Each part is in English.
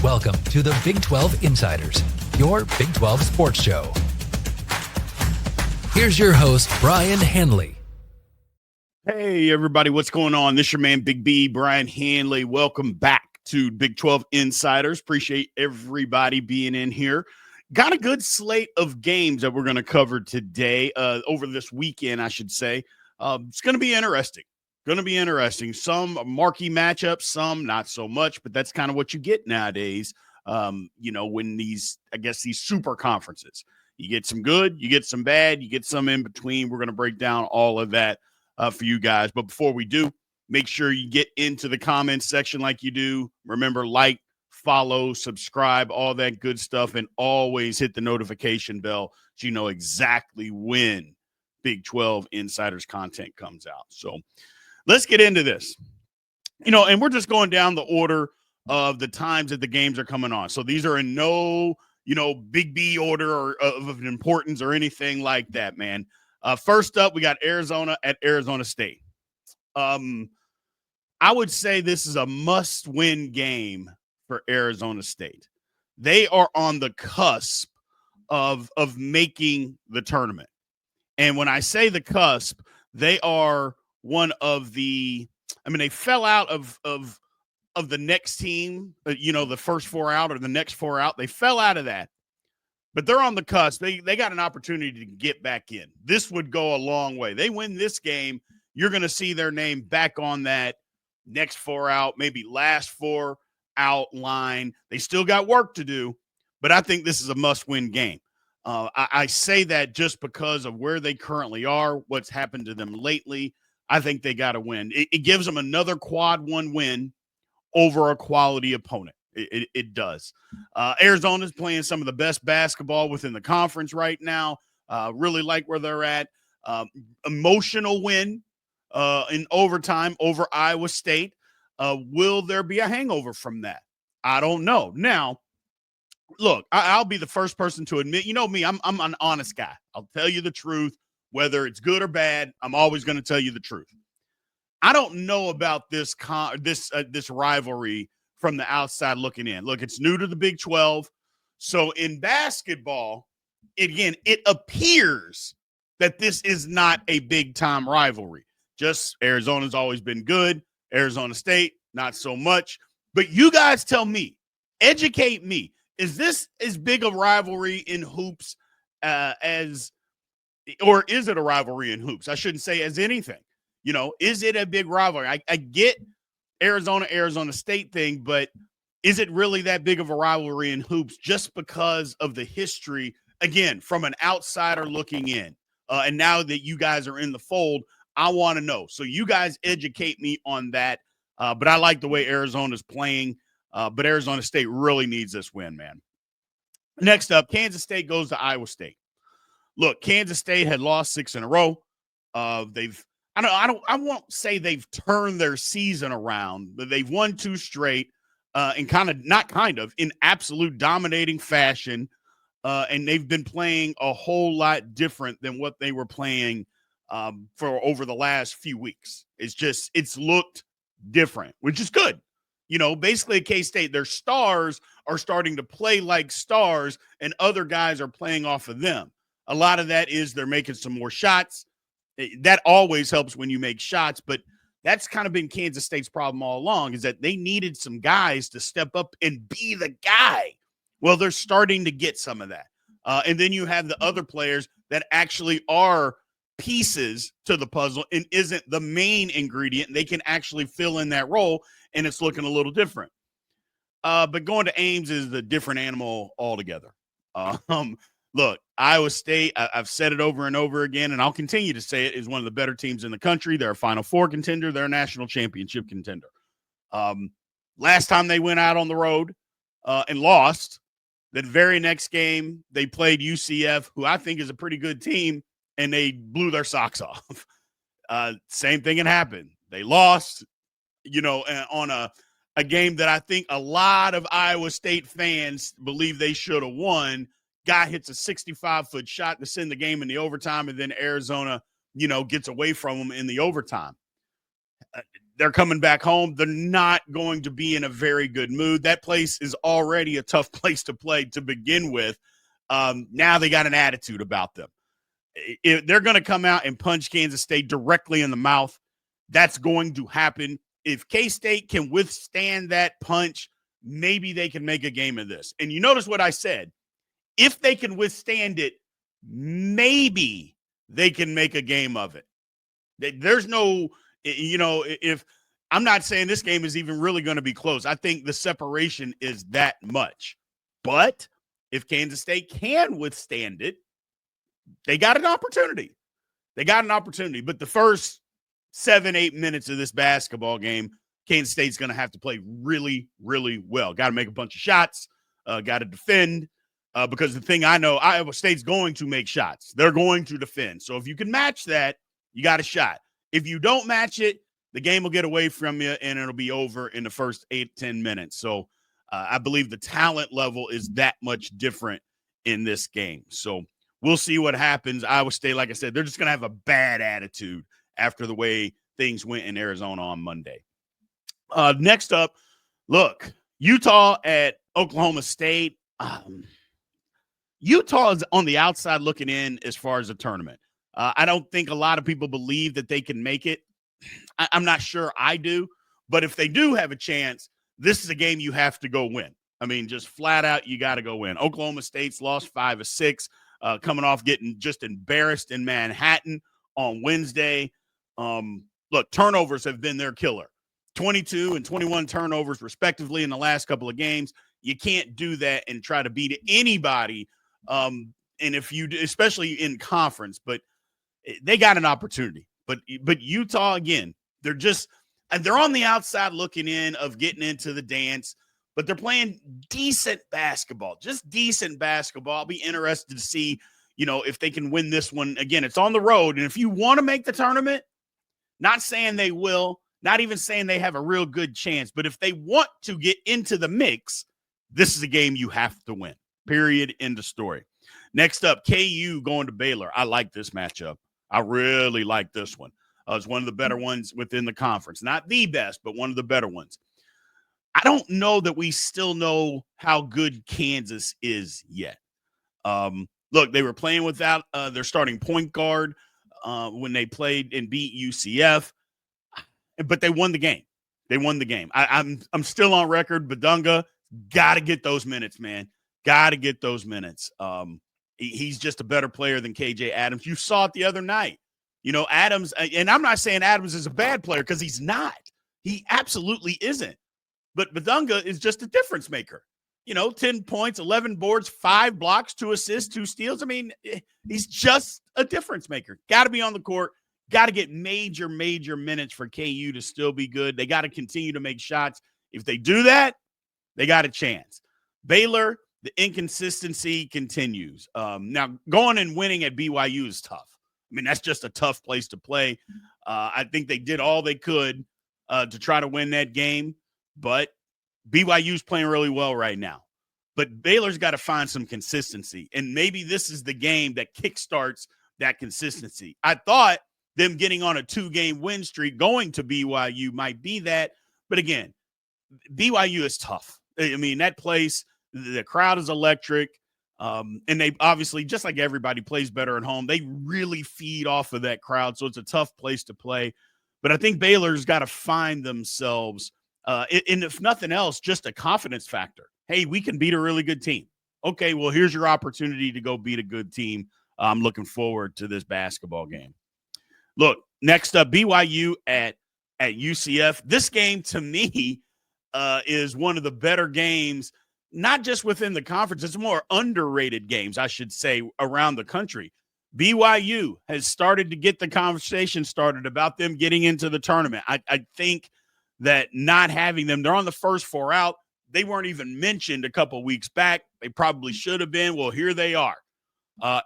Welcome to the Big 12 Insiders, your Big 12 sports show. Here's your host, Brien Hanley. Hey, everybody, what's going on? This is your man, Big B, Brien Hanley. Welcome back to Big 12 Insiders. Appreciate everybody being in here. Got a good slate of games that we're going to cover today, over this weekend, I should say. It's going to be interesting. Some marquee matchups, some not so much, but that's kind of what you get nowadays. When these super conferences, you get some good, you get some bad, you get some in between. We're going to break down all of that for you guys. But before we do, make sure you get into the comments section like you do. Remember, like, follow, subscribe, all that good stuff, and always hit the notification bell so you know exactly when Big 12 Insiders content comes out. So let's get into this. And we're just going down the order of the times that the games are coming on. So these are in no, Big B order or of importance or anything like that, man. First up, we got Arizona at Arizona State. I would say this is a must-win game for Arizona State. They are on the cusp of making the tournament. And when I say the cusp, they are one of they fell out of the next team, the first four out or the next four out. They fell out of that. But they're on the cusp. They got an opportunity to get back in. This would go a long way. They win this game, you're going to see their name back on that next four out, maybe last four out line. They still got work to do, but I think this is a must-win game. I say that just because of where they currently are, what's happened to them lately. I think they got to win. It gives them another quad one win over a quality opponent. It does. Arizona's playing some of the best basketball within the conference right now. Really like where they're at. Emotional win in overtime over Iowa State. Will there be a hangover from that? I don't know. Now, look, I'll be the first person to admit, me, I'm an honest guy. I'll tell you the truth, whether it's good or bad. I'm always going to tell you the truth. I don't know about this rivalry from the outside looking in. Look, it's new to the Big 12. So in basketball, it appears that this is not a big-time rivalry. Just Arizona's always been good. Arizona State, not so much. But you guys tell me, educate me. Is this as big a rivalry in hoops or is it a rivalry in hoops? I shouldn't say as anything. Is it a big rivalry? I get Arizona State thing, but is it really that big of a rivalry in hoops just because of the history, again, from an outsider looking in? And now that you guys are in the fold, I want to know. So you guys educate me on that. But I like the way Arizona's playing. But Arizona State really needs this win, man. Next up, Kansas State goes to Iowa State. Look, Kansas State had lost 6 in a row. I won't say they've turned their season around, but they've won 2 straight in absolute dominating fashion. And they've been playing a whole lot different than what they were playing for over the last few weeks. It's looked different, which is good. Basically at K-State, their stars are starting to play like stars and other guys are playing off of them. A lot of that is they're making some more shots. That always helps when you make shots, but that's kind of been Kansas State's problem all along, is that they needed some guys to step up and be the guy. Well, they're starting to get some of that. And then you have the other players that actually are pieces to the puzzle and isn't the main ingredient. They can actually fill in that role, and it's looking a little different. But going to Ames is a different animal altogether. Look, Iowa State, I've said it over and over again, and I'll continue to say it, is one of the better teams in the country. They're a Final Four contender. They're a national championship contender. Last time they went out on the road and lost, the very next game they played UCF, who I think is a pretty good team, and they blew their socks off. Same thing had happened. They lost, on a game that I think a lot of Iowa State fans believe they should have won. Guy hits a 65-foot shot to send the game in the overtime, and then Arizona, gets away from them in the overtime. They're coming back home. They're not going to be in a very good mood. That place is already a tough place to play to begin with. Now they got an attitude about them. If they're going to come out and punch Kansas State directly in the mouth, that's going to happen. If K-State can withstand that punch, maybe they can make a game of this. And you notice what I said. If they can withstand it, maybe they can make a game of it. There's no, if I'm not saying this game is even really going to be close. I think the separation is that much. But if Kansas State can withstand it, they got an opportunity. But the first 7-8 minutes of this basketball game, Kansas State's going to have to play really, really well. Got to make a bunch of shots, got to defend, because the thing I know, Iowa State's going to make shots. They're going to defend. So if you can match that, you got a shot. If you don't match it, the game will get away from you, and it'll be over in the first 8-10 minutes. So I believe the talent level is that much different in this game. So we'll see what happens. Iowa State, like I said, they're just going to have a bad attitude after the way things went in Arizona on Monday. Next up, look, Utah at Oklahoma State. Utah is on the outside looking in as far as the tournament. I don't think a lot of people believe that they can make it. I'm not sure I do. But if they do have a chance, this is a game you have to go win. I mean, just flat out, you got to go win. Oklahoma State's lost 5 of 6, coming off getting just embarrassed in Manhattan on Wednesday. Look, turnovers have been their killer. 22 and 21 turnovers, respectively, in the last couple of games. You can't do that and try to beat anybody. And if you, especially in conference, but they got an opportunity. But Utah, again, they're on the outside looking in of getting into the dance, but they're playing decent basketball, just decent basketball. I'll be interested to see, if they can win this one. Again, it's on the road. And if you want to make the tournament, not saying they will, not even saying they have a real good chance, but if they want to get into the mix, this is a game you have to win. Period. End of story. Next up, KU going to Baylor. I like this matchup. I really like this one. It's one of the better ones within the conference. Not the best, but one of the better ones. I don't know that we still know how good Kansas is yet. Look, they were playing without their starting point guard when they played and beat UCF, but they won the game. I'm still on record. Badunga, got to get those minutes, man. Got to get those minutes. He's just a better player than KJ Adams. You saw it the other night. Adams, and I'm not saying Adams is a bad player because he's not. He absolutely isn't. But Badunga is just a difference maker. 10 points, 11 boards, 5 blocks, 2 assists, 2 steals. I mean, he's just a difference maker. Got to be on the court. Got to get major minutes for KU to still be good. They got to continue to make shots. If they do that, they got a chance. Baylor, the inconsistency continues. Now, going and winning at BYU is tough. I mean, that's just a tough place to play. I think they did all they could to try to win that game, but BYU's playing really well right now. But Baylor's got to find some consistency, and maybe this is the game that kickstarts that consistency. I thought them getting on a 2-game win streak going to BYU might be that, but again, BYU is tough. I mean, that place, the crowd is electric. And they obviously, just like everybody, plays better at home. They really feed off of that crowd, so it's a tough place to play. But I think Baylor's got to find themselves, and if nothing else, just a confidence factor. Hey, we can beat a really good team. Okay, well, here's your opportunity to go beat a good team. I'm looking forward to this basketball game. Look, next up, BYU at UCF. This game, to me, is one of the better games, not just within the conference. It's more underrated games, I should say, around the country. BYU has started to get the conversation started about them getting into the tournament. I think that not having them, they're on the first 4 out. They weren't even mentioned a couple weeks back. They probably should have been. Well, here they are.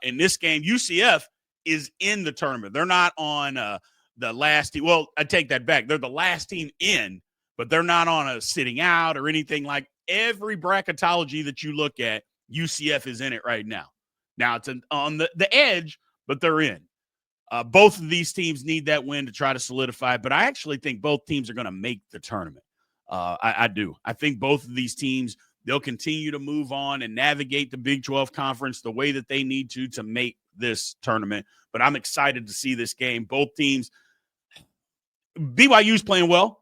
In this game, UCF is in the tournament. They're not on the last team. Well, I take that back. They're the last team in, but they're not on a sitting out or anything. Like every bracketology that you look at, UCF is in it right now. Now it's on the edge, but they're in. Both of these teams need that win to try to solidify, but I actually think both teams are going to make the tournament. I do. I think both of these teams, they'll continue to move on and navigate the Big 12 conference the way that they need to make this tournament. But I'm excited to see this game. Both teams, BYU's playing well.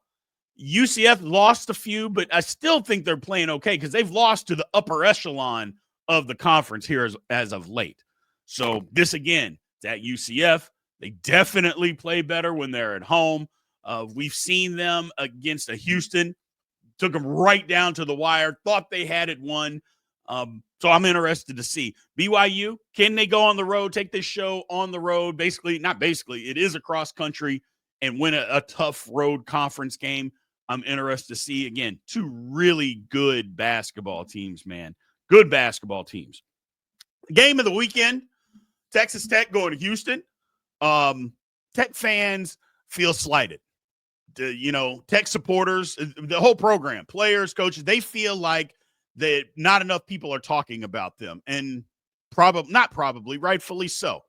UCF lost a few, but I still think they're playing okay because they've lost to the upper echelon of the conference here as of late. So this, again, it's at UCF. They definitely play better when they're at home. We've seen them against a Houston. Took them right down to the wire. Thought they had it won. So I'm interested to see. BYU, can they go on the road, take this show on the road? It is across country and win a tough road conference game. I'm interested to see, again, two really good basketball teams, man. Good basketball teams. Game of the weekend, Texas Tech going to Houston. Tech fans feel slighted. Tech supporters, the whole program, players, coaches, they feel like that not enough people are talking about them. And rightfully so.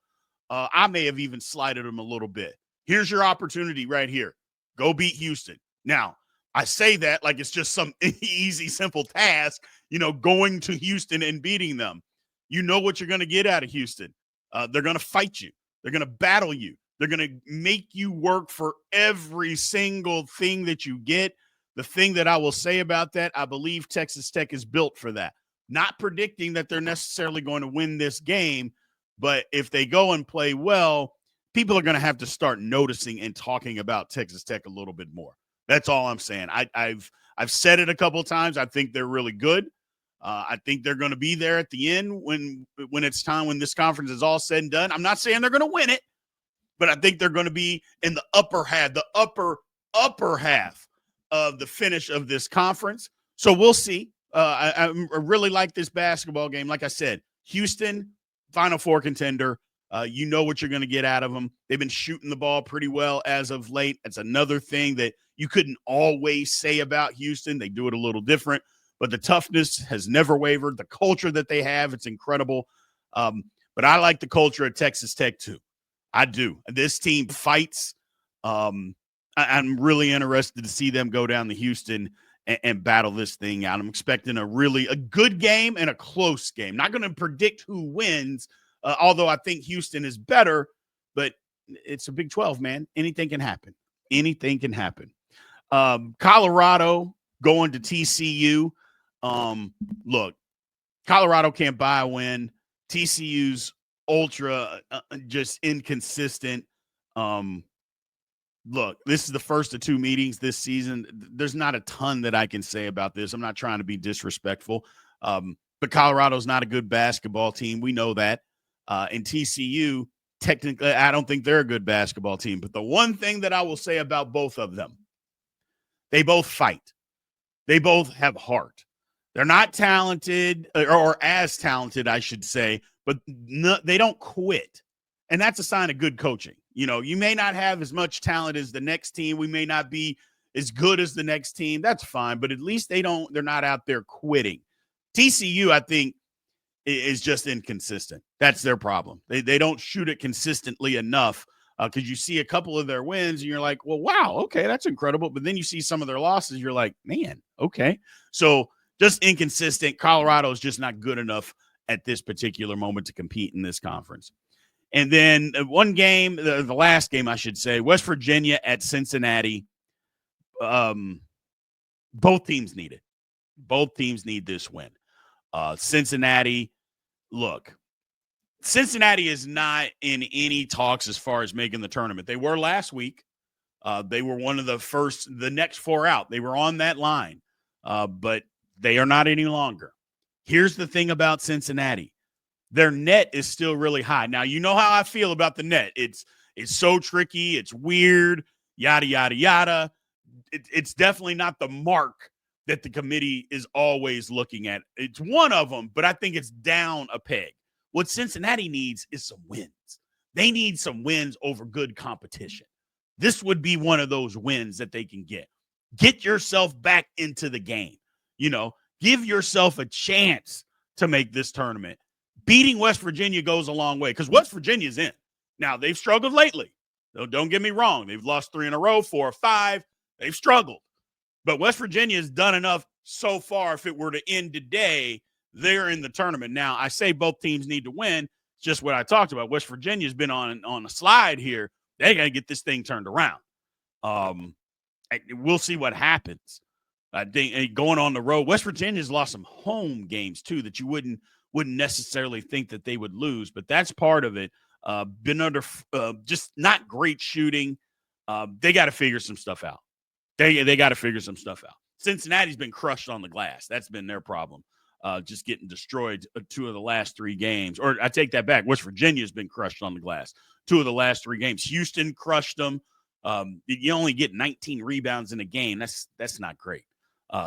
I may have even slighted them a little bit. Here's your opportunity right here. Go beat Houston. Now, I say that like it's just some easy, simple task, going to Houston and beating them. You know what you're going to get out of Houston. They're going to fight you. They're going to battle you. They're going to make you work for every single thing that you get. The thing that I will say about that, I believe Texas Tech is built for that. Not predicting that they're necessarily going to win this game, but if they go and play well, people are going to have to start noticing and talking about Texas Tech a little bit more. That's all I'm saying. I've said it a couple of times. I think they're really good. I think they're going to be there at the end when it's time, when this conference is all said and done. I'm not saying they're going to win it, but I think they're going to be in the upper half, the upper half of the finish of this conference. So we'll see. I really like this basketball game. Like I said, Houston, Final Four contender. You know what you're going to get out of them. They've been shooting the ball pretty well as of late. That's another thing that you couldn't always say about Houston. They do it a little different, but the toughness has never wavered. The culture that they have, it's incredible. But I like the culture at Texas Tech too. I do. This team fights. I'm really interested to see them go down to Houston and battle this thing out. I'm expecting a good game and a close game. Not going to predict who wins, although I think Houston is better, but it's a Big 12, man. Anything can happen. Anything can happen. Colorado going to TCU. Look, Colorado can't buy a win. TCU's ultra just inconsistent. Look, this is the first of two meetings this season. There's not a ton that I can say about this. I'm not trying to be disrespectful, but Colorado's not a good basketball team. We know that. And TCU, technically, I don't think they're a good basketball team. But the one thing that I will say about both of them, they both fight. They both have heart. They're not talented or as talented, I should say, but they don't quit. And that's a sign of good coaching. You may not have as much talent as the next team. We may not be as good as the next team. That's fine. But at least they're not out there quitting. TCU, I think, is just inconsistent. That's their problem. They don't shoot it consistently enough because you see a couple of their wins and you're like, well, wow, okay, that's incredible. But then you see some of their losses. You're like, man, okay. So just inconsistent. Colorado is just not good enough at this particular moment to compete in this conference. And then one game, the last game, I should say, West Virginia at Cincinnati. Both teams need it. Both teams need this win. Cincinnati, look, Cincinnati is not in any talks as far as making the tournament. They were last week. They were one of the next four out. They were on that line, but they are not any longer. Here's the thing about Cincinnati. Their net is still really high. Now, you know how I feel about the net. It's so tricky. It's weird, yada, yada, yada. It's definitely not the mark that the committee is always looking at. It's one of them, but I think it's down a peg. What Cincinnati needs is some wins. They need some wins over good competition. This would be one of those wins that they can get. Get yourself back into the game. Give yourself a chance to make this tournament. Beating West Virginia goes a long way because West Virginia's in. Now, they've struggled lately. Don't get me wrong. They've lost 3 in a row, 4 or 5. They've struggled. But West Virginia has done enough so far. If it were to end today, they're in the tournament. Now, I say both teams need to win. It's just what I talked about. West Virginia's been on a slide here. They got to get this thing turned around. We'll see what happens. I think going on the road, West Virginia's lost some home games too that you wouldn't necessarily think that they would lose, but that's part of it. Been under just not great shooting. They got to figure some stuff out. They got to figure some stuff out. Cincinnati's been crushed on the glass. That's been their problem. Just getting destroyed 2 of the last 3 games. Or I take that back. West Virginia's been crushed on the glass 2 of the last 3 games. Houston crushed them. You only get 19 rebounds in a game. That's not great.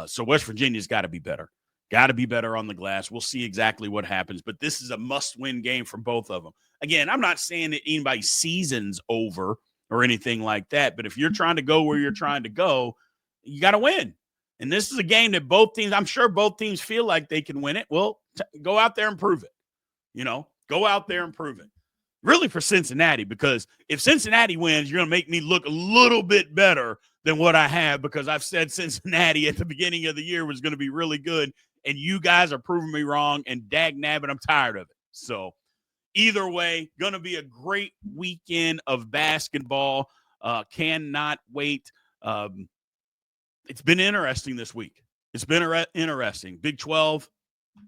So West Virginia's got to be better. Got to be better on the glass. We'll see exactly what happens. But this is a must-win game for both of them. Again, I'm not saying that anybody's season's over or anything like that. But if you're trying to go where you're trying to go, you got to win. And this is a game that both teams, I'm sure both teams feel like they can win it. Well, go out there and prove it. Go out there and prove it. Really for Cincinnati, because if Cincinnati wins, you're going to make me look a little bit better than what I have, because I've said Cincinnati at the beginning of the year was going to be really good, and you guys are proving me wrong, and dag nabbit, I'm tired of it. So either way, going to be a great weekend of basketball. Cannot wait. It's been interesting this week. It's been interesting. Big 12,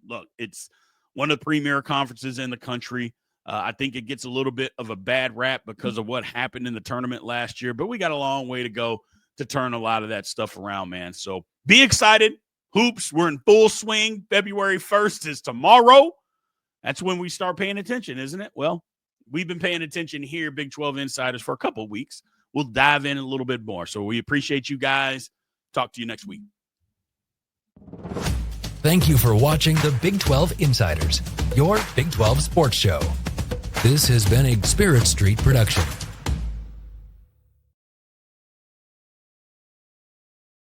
look, it's one of the premier conferences in the country. I think it gets a little bit of a bad rap because of what happened in the tournament last year, but we got a long way to go to turn a lot of that stuff around, man. So be excited. Hoops, we're in full swing. February 1st is tomorrow. That's when we start paying attention, isn't it? Well, we've been paying attention here, Big 12 Insiders, for a couple of weeks. We'll dive in a little bit more. So we appreciate you guys. Talk to you next week. Thank you for watching the Big 12 Insiders, your Big 12 sports show. This has been a Spirit Street production.